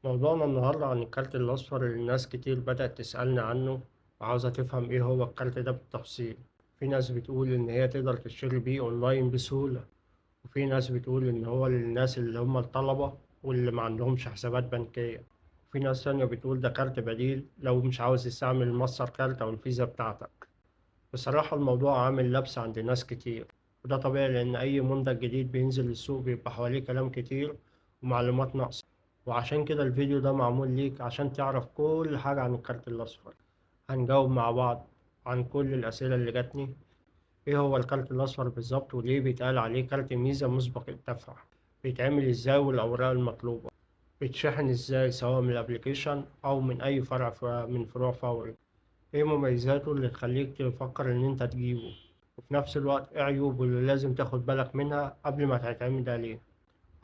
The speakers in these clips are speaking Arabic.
موضوعنا النهاردة عن الكارت الأصفر اللي ناس كتير بدأت تسألني عنه وعاوزة تفهم إيه هو الكارت ده بالتفصيل. في ناس بتقول إن هي تقدر تشتري بيه أونلاين بسهولة، وفي ناس بتقول إن هو للناس اللي هم الطلبة واللي ما عندهمش حسابات بنكية. في ناس تانية بتقول ده كارت بديل لو مش عاوز تستعمل الماستر كارت أو الفيزا بتاعتك. بصراحة الموضوع عامل لبس عند ناس كتير، وده طبيعي لأن أي منتج جديد بينزل السوق بيبقى حواليه كلام كتير ومعلومات ناقصة. وعشان كده الفيديو ده معمول ليك عشان تعرف كل حاجة عن الكارت الأصفر. هنجاوب مع بعض عن كل الأسئلة اللي جاتني. إيه هو الكارت الأصفر بالظبط، وليه بيتقال عليه كارت ميزة مسبق الدفع؟ بيتعمل إزاي والأوراق المطلوبة؟ بيتشحن إزاي سواء من الأبليكيشن أو من أي فرع من فروع فوري؟ إيه مميزاته اللي تخليك تفكر إن أنت تجيبه؟ وفي نفس الوقت إيه عيوبه اللي لازم تاخد بالك منها قبل ما تعتمد عليه؟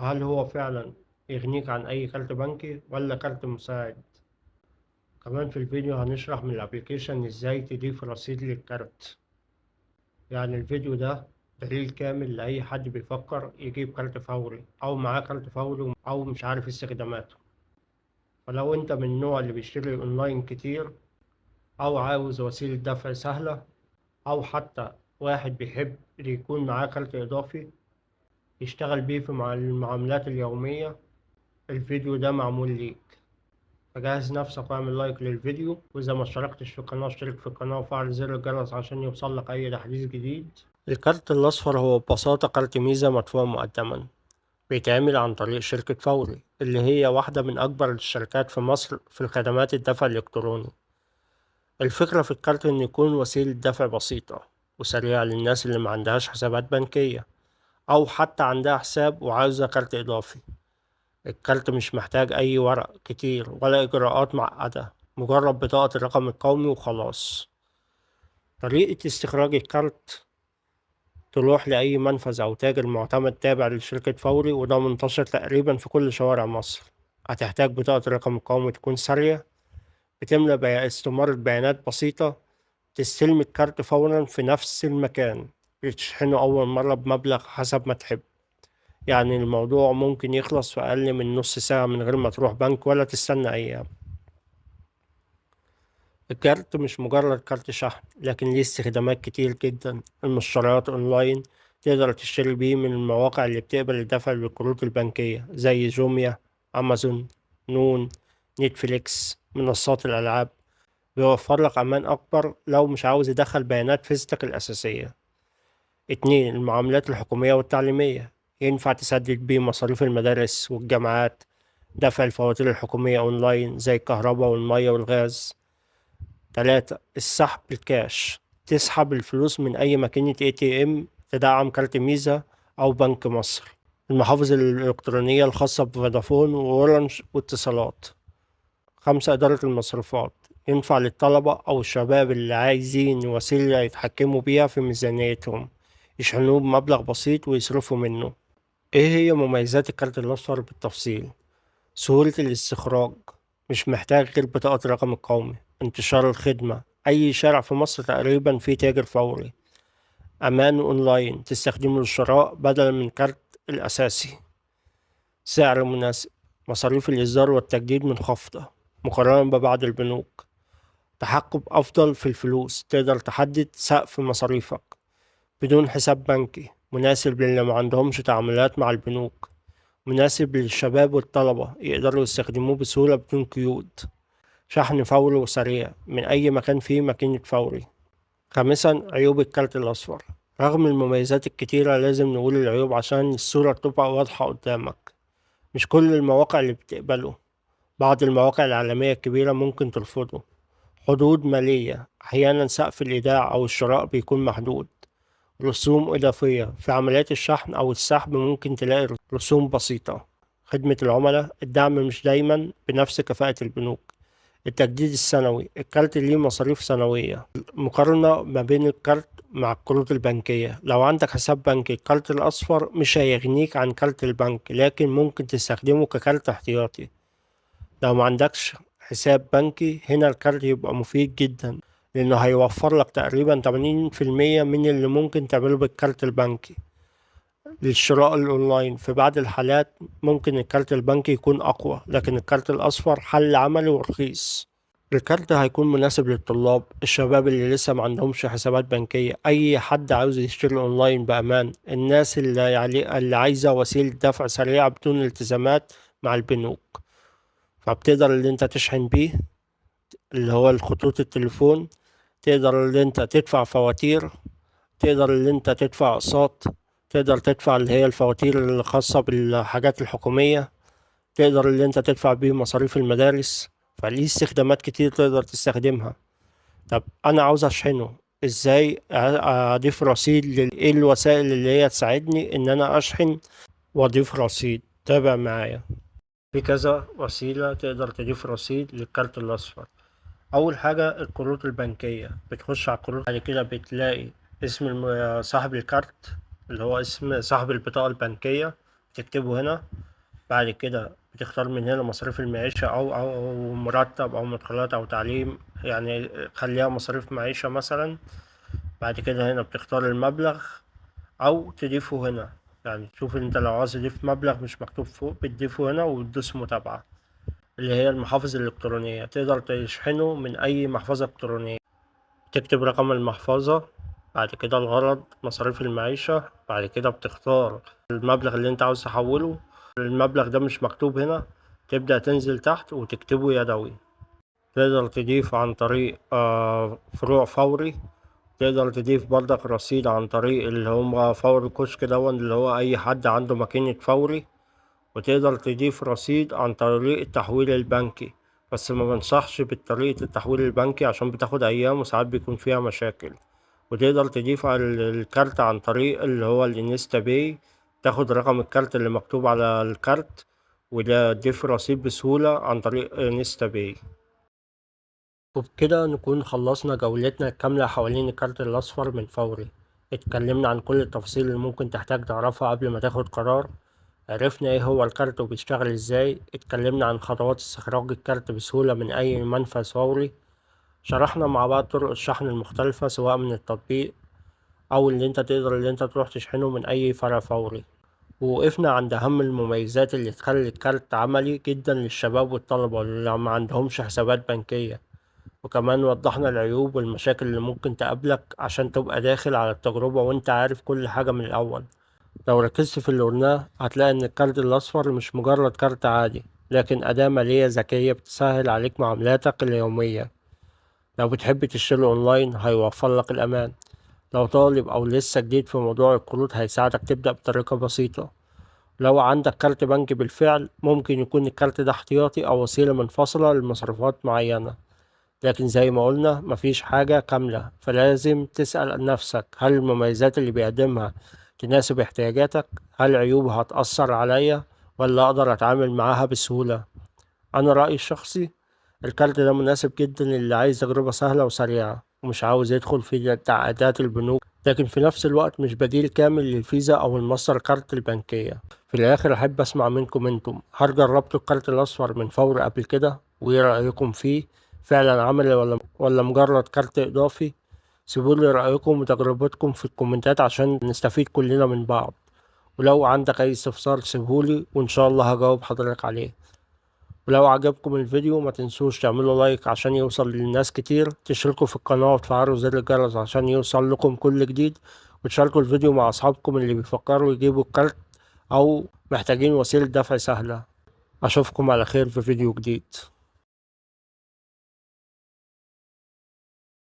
هل هو فعلا يغنيك عن أي كارت بنكي ولا كارت مساعد؟ كمان في الفيديو هنشرح من الأبليكيشن إزاي تضيف رصيد للكارت. يعني الفيديو ده دليل كامل لأي حد بيفكر يجيب كارت فوري أو معاه كارت فوري أو مش عارف استخداماته. فلو أنت من النوع اللي بيشتري أونلاين كتير، أو عاوز وسيلة دفع سهلة، أو حتى واحد بيحب يكون معاه كارت إضافي يشتغل بيه في المعاملات اليومية، الفيديو ده معمول ليك. فجهز نفسك واعمل لايك للفيديو، وإذا ما اشتركتش في القناة اشترك في القناة وفعل زر الجرس عشان يوصلك أي تحديث جديد. الكارت الأصفر هو ببساطة كارت ميزة مدفوع مقدما، بيتعمل عن طريق شركة فوري اللي هي واحدة من أكبر الشركات في مصر في الخدمات الدفع الإلكتروني. الفكرة في الكارت إنه يكون وسيلة دفع بسيطة وسريعة للناس اللي ما عندهاش حسابات بنكية، أو حتى عندها حساب وعاوزة كارت إضافي. الكارت مش محتاج أي ورق كتير ولا إجراءات معقدة، مجرد بطاقة الرقم القومي وخلاص. طريقة استخراج الكارت: تروح لأي منفذ أو تاجر معتمد تابع لشركة فوري، وده منتشر تقريبا في كل شوارع مصر. هتحتاج بطاقة الرقم القومي تكون سارية، بتملى استمارة بيانات بسيطة، تستلم الكارت فورا في نفس المكان، بتشحنه أول مرة بمبلغ حسب ما تحب. يعني الموضوع ممكن يخلص في أقل من نص ساعة من غير ما تروح بنك ولا تستنى أيام. الكارت مش مجرد كارت شحن، لكن ليه استخدامات كتير جدا. المشتريات أونلاين: تقدر تشتري بيه من المواقع اللي بتقبل الدفع بالكروت البنكية زي جوميا، أمازون، نون، نتفليكس. منصات الألعاب: بيوفر لك أمان أكبر لو مش عاوز يدخل بيانات فيزتك الأساسية. اتنين، المعاملات الحكومية والتعليمية: ينفع تسدد بيه مصاريف المدارس والجامعات، دفع الفواتير الحكومية أونلاين زي الكهرباء والمية والغاز. تلاتة، السحب الكاش: تسحب الفلوس من أي ماكينة ATM تدعم كارت ميزة أو بنك مصر. المحافظ الإلكترونية الخاصة بفودافون وأورنج واتصالات. خمسة، إدارة المصروفات: ينفع للطلبة أو الشباب اللي عايزين وسيلة يتحكموا بيها في ميزانيتهم، يشحنوه بمبلغ بسيط ويصرفوا منه. إيه هي مميزات الكارت الأصفر بالتفصيل؟ سهولة الاستخراج: مش محتاج غير بطاقة الرقم القومي. انتشار الخدمة: أي شارع في مصر تقريبا فيه تاجر فوري. أمان أونلاين: تستخدمه للشراء بدلا من كارت الأساسي. سعر مناسب: مصاريف الإصدار والتجديد منخفضة مقارنة ببعض البنوك. تحكم أفضل في الفلوس: تقدر تحدد سقف مصاريفك. بدون حساب بنكي: مناسب للي ما عندهمش تعاملات مع البنوك. مناسب للشباب والطلبة، يقدروا يستخدموه بسهولة بدون قيود. شحن فوري وسريع من أي مكان فيه ماكينة فوري. خامسا، عيوب الكارت الأصفر: رغم المميزات الكتيرة لازم نقول العيوب عشان الصورة تبقى واضحة قدامك. مش كل المواقع اللي بتقبله، بعض المواقع العالمية الكبيرة ممكن ترفضه. حدود مالية: أحيانا سقف الإيداع أو الشراء بيكون محدود. رسوم إضافية: في عمليات الشحن أو السحب ممكن تلاقي رسوم بسيطة. خدمة العملاء: الدعم مش دايما بنفس كفاءة البنوك. التجديد السنوي: الكارت ليه مصاريف سنوية. مقارنة ما بين الكارت مع الكروت البنكية: لو عندك حساب بنكي الكارت الأصفر مش هيغنيك عن كارت البنك، لكن ممكن تستخدمه ككارت احتياطي. لو ما عندكش حساب بنكي هنا الكارت يبقى مفيد جدا، لأنه هيوفر لك تقريبا 80% من اللي ممكن تعمله بالكارت البنكي. للشراء الأونلاين. في بعض الحالات ممكن الكارت البنكي يكون أقوى، لكن الكارت الأصفر حل عملي ورخيص. الكارت هيكون مناسب للطلاب، الشباب اللي لسه ما عندهمش حسابات بنكية، أي حد عاوز يشتري أونلاين بأمان، الناس اللي عايزة وسيلة دفع سريعة بدون التزامات مع البنوك. فبتقدر اللي انت تشحن بيه، اللي هو الخطوط التليفون، تقدر اللي انت تدفع فواتير، تقدر اللي انت تدفع اقساط، تقدر تدفع اللي هي الفواتير الخاصة بالحاجات الحكومية، تقدر اللي انت تدفع بيه مصاريف المدارس. فليه استخدامات كتير تقدر تستخدمها. طب انا عاوز اشحنه ازاي؟ اضيف رصيد ايه الوسائل اللي هي تساعدني ان انا اشحن واضيف رصيد؟ تابع معايا. في كذا وسيلة تقدر تضيف رصيد للكارت الأصفر. أول حاجة الكروت البنكية، بتخش على الكروت، بعد كده بتلاقي اسم صاحب الكارت، اللي هو اسم صاحب البطاقة البنكية، تكتبه هنا. بعد كده بتختار من هنا مصاريف المعيشة أو مرتب أو مدخلات أو تعليم، يعني خليها مصاريف معيشة مثلا. بعد كده هنا بتختار المبلغ أو تضيفه هنا، يعني تشوف انت لو عاوز تضيف مبلغ مش مكتوب فوق بتضيفه هنا وتدوس متابعة. اللي هي المحافظ الإلكترونية، تقدر تشحنه من أي محفظة إلكترونية. تكتب رقم المحفظة، بعد كده الغرض، مصاريف المعيشة، بعد كده بتختار المبلغ اللي انت عاوز تحوله. المبلغ ده مش مكتوب هنا، تبدأ تنزل تحت وتكتبه يدوي. تقدر تضيف عن طريق فروع فوري، تقدر تضيف برضك رصيد عن طريق اللي هم فوري كشك دون، اللي هو أي حد عنده ماكينة فوري. وتقدر تضيف رصيد عن طريق التحويل البنكي، بس ما بنصحش بطريقة التحويل البنكي عشان بتاخد أيام وساعات بيكون فيها مشاكل. وتقدر تضيف على الكارت عن طريق اللي هو الانستا باي، تاخد رقم الكارت اللي مكتوب على الكارت، وده تضيف رصيد بسهولة عن طريق انستا باي. وبكده نكون خلصنا جولتنا الكاملة حوالين الكارت الأصفر من فوري. اتكلمنا عن كل التفاصيل اللي ممكن تحتاج تعرفها قبل ما تاخد قرار. عرفنا ايه هو الكارت وبيشتغل ازاي، اتكلمنا عن خطوات استخراج الكارت بسهولة من اي منفذ فوري. شرحنا مع بعض طرق الشحن المختلفة سواء من التطبيق او اللي انت تقدر اللي انت تروح تشحنه من اي فرع فوري. ووقفنا عند اهم المميزات اللي تخلي الكارت عملي جدا للشباب والطلبة اللي ما عندهمش حسابات بنكية. وكمان وضحنا العيوب والمشاكل اللي ممكن تقابلك عشان تبقى داخل على التجربة وانت عارف كل حاجة من الأول. لو ركزت في اللي قلناه هتلاقي إن الكارت الأصفر مش مجرد كارت عادي، لكن أداة مالية ذكية بتسهل عليك معاملاتك اليومية. لو بتحب تشتري أونلاين هيوفر لك الأمان. لو طالب أو لسه جديد في موضوع القروض هيساعدك تبدأ بطريقة بسيطة. لو عندك كارت بنكي بالفعل ممكن يكون الكارت ده احتياطي أو وسيلة منفصلة لمصروفات معينة. لكن زي ما قلنا مفيش حاجة كاملة، فلازم تسأل نفسك هل المميزات اللي بيقدمها تناسب احتياجاتك؟ هل عيوبها هتأثر عليا ولا أقدر أتعامل معاها بسهولة؟ أنا رأيي الشخصي الكارت ده مناسب جدا للي عايز تجربة سهلة وسريعة ومش عاوز يدخل في تعقيدات البنوك، لكن في نفس الوقت مش بديل كامل للفيزا أو الماستر كارت البنكية. في الآخر أحب أسمع منكم انتم، هل جربتوا الكارت الأصفر من فور قبل كده؟ وإيه رأيكم فيه؟ فعلا عملي ولا مجرد كارت إضافي؟ سيبولي رأيكم وتجربتكم في الكومنتات عشان نستفيد كلنا من بعض. ولو عندك أي استفسار سيبهولي وإن شاء الله هجاوب حضرتك عليه. ولو عجبكم الفيديو ما تنسوش تعملوا لايك عشان يوصل للناس كتير، تشتركوا في القناة وتفعلوا زر الجرس عشان يوصل لكم كل جديد، وتشاركوا الفيديو مع أصحابكم اللي بيفكروا يجيبوا الكارت أو محتاجين وسيلة دفع سهلة. أشوفكم على خير في فيديو جديد.